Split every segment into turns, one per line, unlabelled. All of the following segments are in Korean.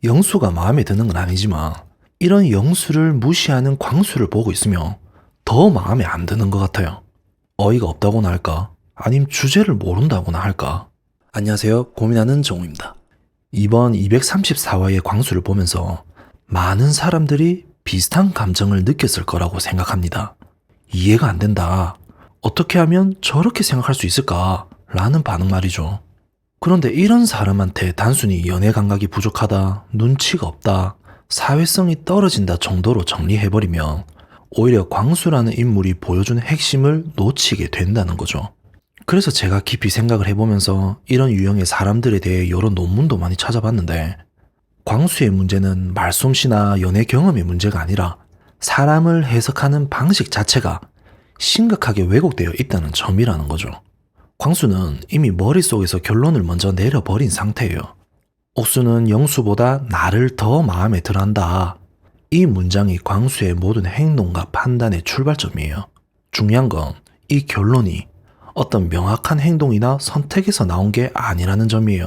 영수가 마음에 드는 건 아니지만 이런 영수를 무시하는 광수를 보고 있으면 더 마음에 안 드는 것 같아요. 어이가 없다고나 할까? 아님 주제를 모른다고나 할까? 안녕하세요. 고민하는 정우입니다. 이번 234화의 광수를 보면서 많은 사람들이 비슷한 감정을 느꼈을 거라고 생각합니다. 이해가 안 된다. 어떻게 하면 저렇게 생각할 수 있을까? 라는 반응 말이죠. 그런데 이런 사람한테 단순히 연애 감각이 부족하다, 눈치가 없다, 사회성이 떨어진다 정도로 정리해버리면 오히려 광수라는 인물이 보여준 핵심을 놓치게 된다는 거죠. 그래서 제가 깊이 생각을 해보면서 이런 유형의 사람들에 대해 여러 논문도 많이 찾아봤는데 광수의 문제는 말솜씨나 연애 경험의 문제가 아니라 사람을 해석하는 방식 자체가 심각하게 왜곡되어 있다는 점이라는 거죠. 광수는 이미 머릿속에서 결론을 먼저 내려버린 상태예요. 옥수는 영수보다 나를 더 마음에 들어한다. 이 문장이 광수의 모든 행동과 판단의 출발점이에요. 중요한 건 이 결론이 어떤 명확한 행동이나 선택에서 나온 게 아니라는 점이에요.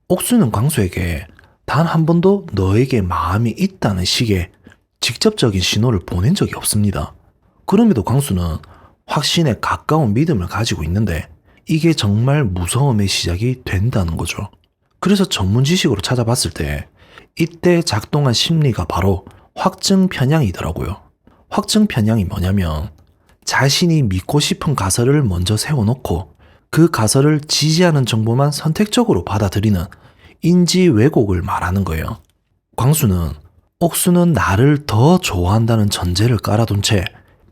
옥수는 광수에게 단 한 번도 너에게 마음이 있다는 식의 직접적인 신호를 보낸 적이 없습니다. 그럼에도 광수는 확신에 가까운 믿음을 가지고 있는데 이게 정말 무서움의 시작이 된다는 거죠. 그래서 전문 지식으로 찾아봤을 때 이때 작동한 심리가 바로 확증 편향이더라고요. 확증 편향이 뭐냐면 자신이 믿고 싶은 가설을 먼저 세워놓고 그 가설을 지지하는 정보만 선택적으로 받아들이는 인지 왜곡을 말하는 거예요. 광수는 옥수는 나를 더 좋아한다는 전제를 깔아둔 채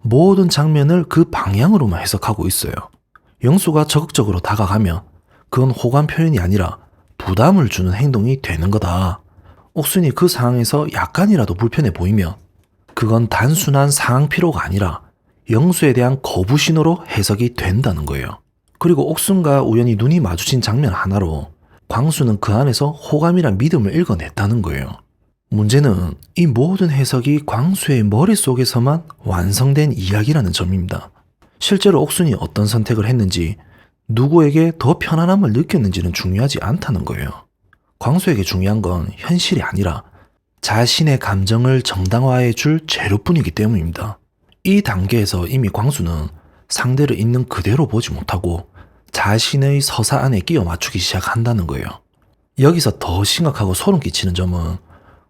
모든 장면을 그 방향으로만 해석하고 있어요. 영수가 적극적으로 다가가면 그건 호감 표현이 아니라 부담을 주는 행동이 되는 거다. 옥순이 그 상황에서 약간이라도 불편해 보이면 그건 단순한 상황 피로가 아니라 영수에 대한 거부 신호로 해석이 된다는 거예요. 그리고 옥순과 우연히 눈이 마주친 장면 하나로 광수는 그 안에서 호감이란 믿음을 읽어냈다는 거예요. 문제는 이 모든 해석이 광수의 머릿속에서만 완성된 이야기라는 점입니다. 실제로 옥순이 어떤 선택을 했는지 누구에게 더 편안함을 느꼈는지는 중요하지 않다는 거예요. 광수에게 중요한 건 현실이 아니라 자신의 감정을 정당화해 줄 재료뿐이기 때문입니다. 이 단계에서 이미 광수는 상대를 있는 그대로 보지 못하고 자신의 서사 안에 끼워 맞추기 시작한다는 거예요. 여기서 더 심각하고 소름 끼치는 점은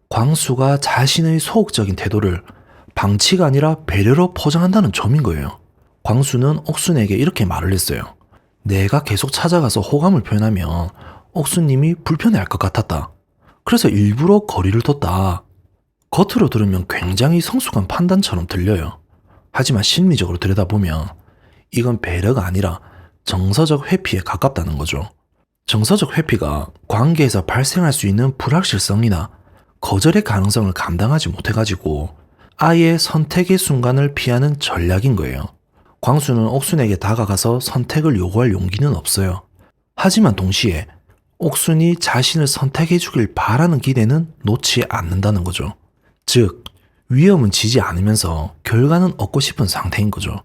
광수가 자신의 소극적인 태도를 방치가 아니라 배려로 포장한다는 점인 거예요. 광수는 옥순에게 이렇게 말을 했어요. 내가 계속 찾아가서 호감을 표현하면 옥순님이 불편해할 것 같았다. 그래서 일부러 거리를 뒀다. 겉으로 들으면 굉장히 성숙한 판단처럼 들려요. 하지만 심리적으로 들여다보면 이건 배려가 아니라 정서적 회피에 가깝다는 거죠. 정서적 회피가 관계에서 발생할 수 있는 불확실성이나 거절의 가능성을 감당하지 못해가지고 아예 선택의 순간을 피하는 전략인 거예요. 광수는 옥순에게 다가가서 선택을 요구할 용기는 없어요. 하지만 동시에 옥순이 자신을 선택해 주길 바라는 기대는 놓지 않는다는 거죠. 즉, 위험은 지지 않으면서 결과는 얻고 싶은 상태인 거죠.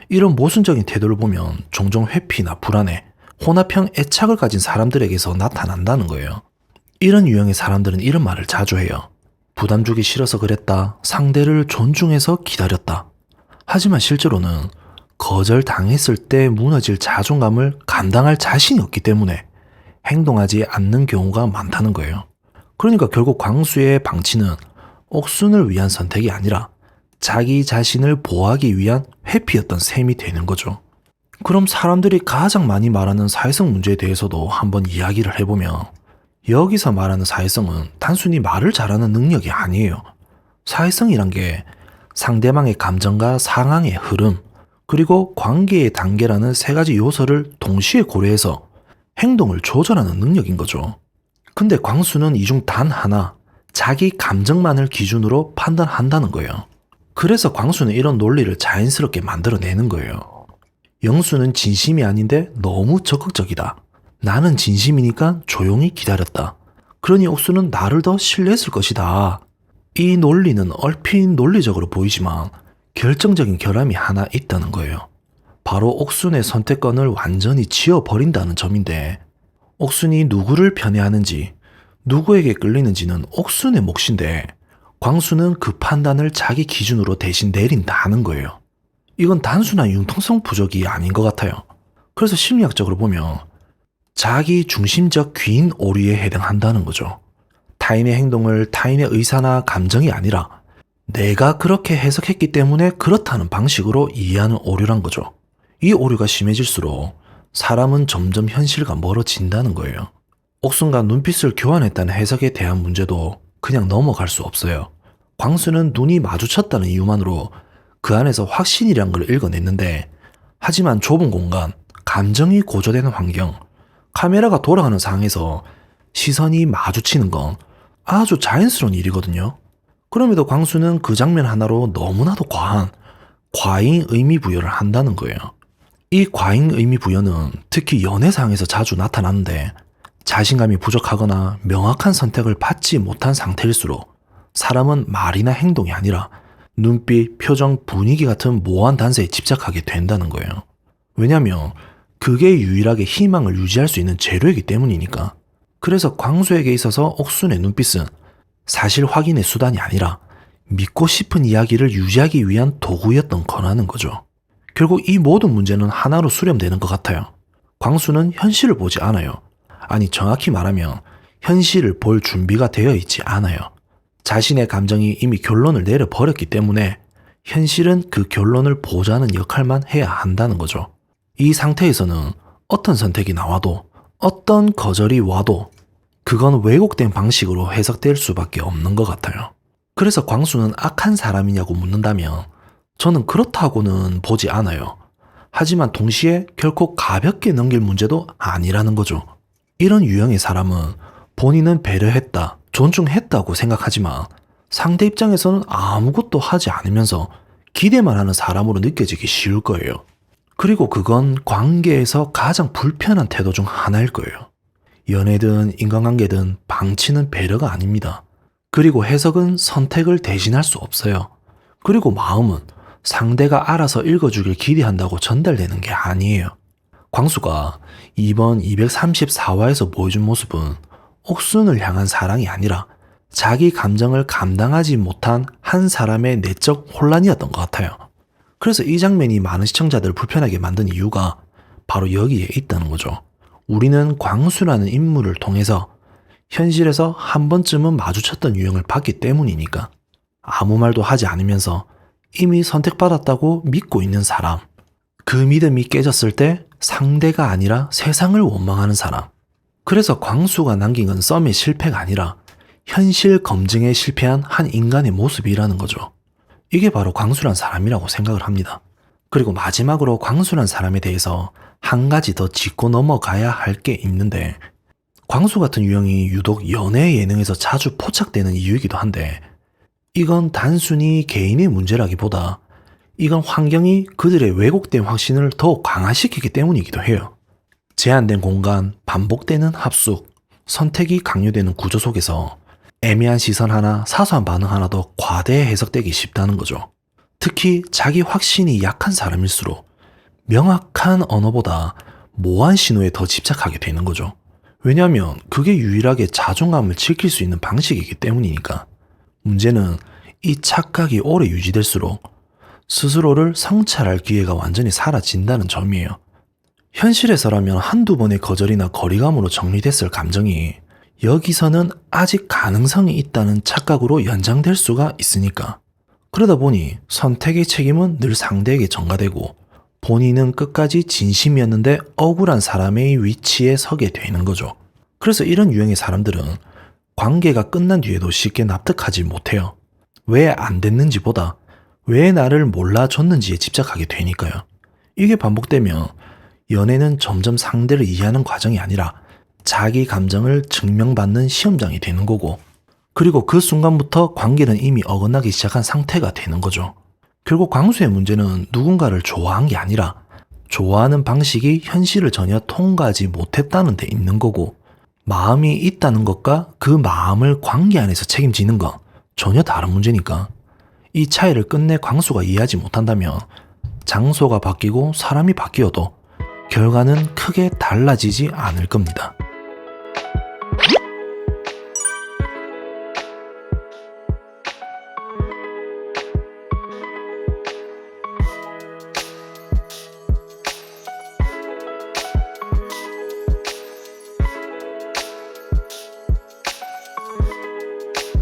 이런 모순적인 태도를 보면 종종 회피나 불안해, 혼합형 애착을 가진 사람들에게서 나타난다는 거예요. 이런 유형의 사람들은 이런 말을 자주 해요. 부담 주기 싫어서 그랬다. 상대를 존중해서 기다렸다. 하지만 실제로는 거절당했을 때 무너질 자존감을 감당할 자신이 없기 때문에 행동하지 않는 경우가 많다는 거예요. 그러니까 결국 광수의 방치는 옥순을 위한 선택이 아니라 자기 자신을 보호하기 위한 회피였던 셈이 되는 거죠. 그럼 사람들이 가장 많이 말하는 사회성 문제에 대해서도 한번 이야기를 해보면 여기서 말하는 사회성은 단순히 말을 잘하는 능력이 아니에요. 사회성이란 게 상대방의 감정과 상황의 흐름, 그리고 관계의 단계라는 세 가지 요소를 동시에 고려해서 행동을 조절하는 능력인 거죠. 근데 광수는 이 중 단 하나, 자기 감정만을 기준으로 판단한다는 거예요. 그래서 광수는 이런 논리를 자연스럽게 만들어내는 거예요. 영수는 진심이 아닌데 너무 적극적이다. 나는 진심이니까 조용히 기다렸다. 그러니 옥수는 나를 더 신뢰했을 것이다. 이 논리는 얼핏 논리적으로 보이지만 결정적인 결함이 하나 있다는 거예요. 바로 옥순의 선택권을 완전히 지워버린다는 점인데 옥순이 누구를 편애하는지, 누구에게 끌리는지는 옥순의 몫인데 광수는 그 판단을 자기 기준으로 대신 내린다는 거예요. 이건 단순한 융통성 부족이 아닌 것 같아요. 그래서 심리학적으로 보면 자기 중심적 귀인 오류에 해당한다는 거죠. 타인의 행동을 타인의 의사나 감정이 아니라 내가 그렇게 해석했기 때문에 그렇다는 방식으로 이해하는 오류란 거죠. 이 오류가 심해질수록 사람은 점점 현실과 멀어진다는 거예요. 옥순과 눈빛을 교환했다는 해석에 대한 문제도 그냥 넘어갈 수 없어요. 광수는 눈이 마주쳤다는 이유만으로 그 안에서 확신이란 걸 읽어냈는데, 하지만 좁은 공간, 감정이 고조되는 환경, 카메라가 돌아가는 상황에서 시선이 마주치는 건 아주 자연스러운 일이거든요. 그럼에도 광수는 그 장면 하나로 너무나도 과한 과잉 의미 부여를 한다는 거예요. 이 과잉 의미 부여는 특히 연애상에서 자주 나타나는데, 자신감이 부족하거나 명확한 선택을 받지 못한 상태일수록 사람은 말이나 행동이 아니라 눈빛, 표정, 분위기 같은 모호한 단서에 집착하게 된다는 거예요. 왜냐하면 그게 유일하게 희망을 유지할 수 있는 재료이기 때문이니까. 그래서 광수에게 있어서 옥순의 눈빛은 사실 확인의 수단이 아니라 믿고 싶은 이야기를 유지하기 위한 도구였던 거라는 거죠. 결국 이 모든 문제는 하나로 수렴되는 것 같아요. 광수는 현실을 보지 않아요. 아니, 정확히 말하면 현실을 볼 준비가 되어 있지 않아요. 자신의 감정이 이미 결론을 내려버렸기 때문에 현실은 그 결론을 보자는 역할만 해야 한다는 거죠. 이 상태에서는 어떤 선택이 나와도, 어떤 거절이 와도 그건 왜곡된 방식으로 해석될 수밖에 없는 것 같아요. 그래서 광수는 악한 사람이냐고 묻는다면 저는 그렇다고는 보지 않아요. 하지만 동시에 결코 가볍게 넘길 문제도 아니라는 거죠. 이런 유형의 사람은 본인은 배려했다, 존중했다고 생각하지만 상대 입장에서는 아무것도 하지 않으면서 기대만 하는 사람으로 느껴지기 쉬울 거예요. 그리고 그건 관계에서 가장 불편한 태도 중 하나일 거예요. 연애든 인간관계든 방치는 배려가 아닙니다. 그리고 해석은 선택을 대신할 수 없어요. 그리고 마음은 상대가 알아서 읽어주길 기대한다고 전달되는 게 아니에요. 광수가 이번 234화에서 보여준 모습은 옥순을 향한 사랑이 아니라 자기 감정을 감당하지 못한 한 사람의 내적 혼란이었던 것 같아요. 그래서 이 장면이 많은 시청자들을 불편하게 만든 이유가 바로 여기에 있다는 거죠. 우리는 광수라는 인물을 통해서 현실에서 한 번쯤은 마주쳤던 유형을 봤기 때문이니까. 아무 말도 하지 않으면서 이미 선택받았다고 믿고 있는 사람, 그 믿음이 깨졌을 때 상대가 아니라 세상을 원망하는 사람. 그래서 광수가 남긴 건 썸의 실패가 아니라 현실 검증에 실패한 한 인간의 모습이라는 거죠. 이게 바로 광수란 사람이라고 생각을 합니다. 그리고 마지막으로 광수란 사람에 대해서 한 가지 더 짚고 넘어가야 할 게 있는데, 광수 같은 유형이 유독 연애 예능에서 자주 포착되는 이유이기도 한데, 이건 단순히 개인의 문제라기보다 이건 환경이 그들의 왜곡된 확신을 더욱 강화시키기 때문이기도 해요. 제한된 공간, 반복되는 합숙, 선택이 강요되는 구조 속에서 애매한 시선 하나, 사소한 반응 하나도 과대해 해석되기 쉽다는 거죠. 특히 자기 확신이 약한 사람일수록 명확한 언어보다 모호한 신호에 더 집착하게 되는 거죠. 왜냐하면 그게 유일하게 자존감을 지킬 수 있는 방식이기 때문이니까. 문제는 이 착각이 오래 유지될수록 스스로를 성찰할 기회가 완전히 사라진다는 점이에요. 현실에서라면 한두 번의 거절이나 거리감으로 정리됐을 감정이 여기서는 아직 가능성이 있다는 착각으로 연장될 수가 있으니까. 그러다 보니 선택의 책임은 늘 상대에게 전가되고 본인은 끝까지 진심이었는데 억울한 사람의 위치에 서게 되는 거죠. 그래서 이런 유형의 사람들은 관계가 끝난 뒤에도 쉽게 납득하지 못해요. 왜 안 됐는지보다 왜 나를 몰라줬는지에 집착하게 되니까요. 이게 반복되면 연애는 점점 상대를 이해하는 과정이 아니라 자기 감정을 증명받는 시험장이 되는 거고, 그리고 그 순간부터 관계는 이미 어긋나기 시작한 상태가 되는 거죠. 결국 광수의 문제는 누군가를 좋아한 게 아니라 좋아하는 방식이 현실을 전혀 통과하지 못했다는 데 있는 거고, 마음이 있다는 것과 그 마음을 관계 안에서 책임지는 건 전혀 다른 문제니까. 이 차이를 끝내 광수가 이해하지 못한다면 장소가 바뀌고 사람이 바뀌어도 결과는 크게 달라지지 않을 겁니다.